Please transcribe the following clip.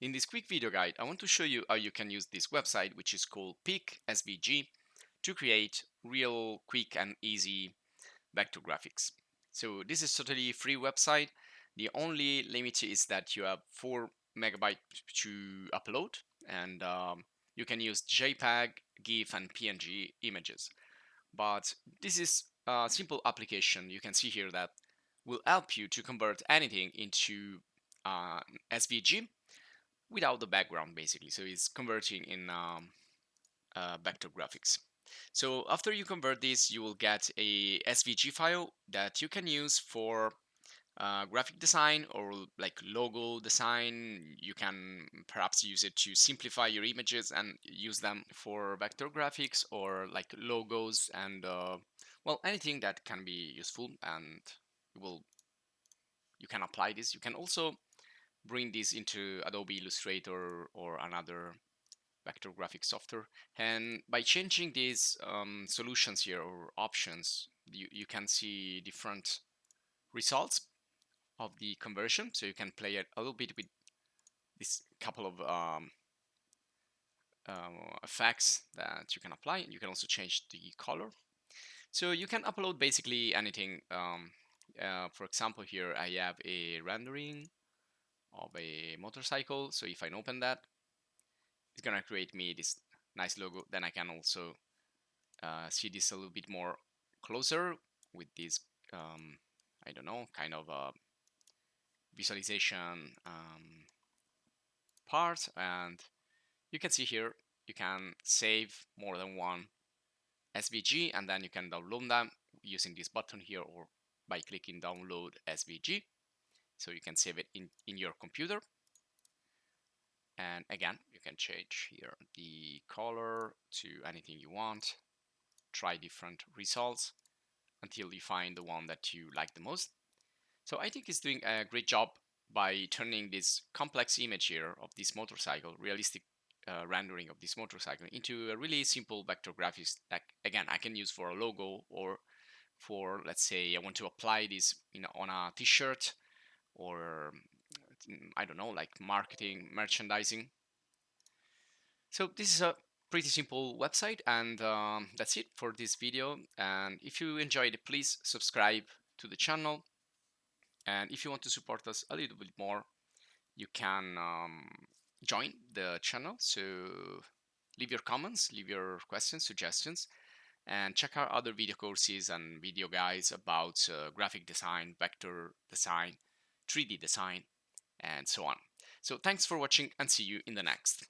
In this quick video guide, I want to show you how you can use this website, which is called picsvg, to create real quick and easy vector graphics. So this is totally free website. The only limit is that you have 4 megabytes to upload, and you can use JPEG, GIF, and PNG images. But this is a simple application. You can see here that will help you to convert anything into SVG without the background, basically. So it's converting in vector graphics. So after you convert this, you will get a SVG file that you can use for graphic design or like logo design. You can perhaps use it to simplify your images and use them for vector graphics or like logos and well, anything that can be useful, and you can apply this. You can also bring this into Adobe Illustrator or another vector graphic software, and by changing these solutions here or options, you can see different results of the conversion. So you can play a little bit with this couple of effects that you can apply. You can also change the color, so you can upload basically anything. For example, here I have a rendering of a motorcycle, so if I open that, it's gonna create me this nice logo. Then I can also see this a little bit more closer with this I don't know, kind of visualization part. And you can see here you can save more than one SVG, and then you can download them using this button here or by clicking download SVG. So you can save it in your computer. And again, you can change here the color to anything you want, try different results until you find the one that you like the most. So I think it's doing a great job by turning this complex image here of this motorcycle, realistic rendering of this motorcycle, into a really simple vector graphics that again I can use for a logo, or for, let's say, I want to apply this on a t-shirt, or I don't know, like marketing, merchandising. So this is a pretty simple website, and that's it for this video. And if you enjoyed it, please subscribe to the channel. And if you want to support us a little bit more, you can join the channel. So leave your comments, leave your questions, suggestions, and check out other video courses and video guides about graphic design, vector design, 3D design, and so on. So thanks for watching, and see you in the next.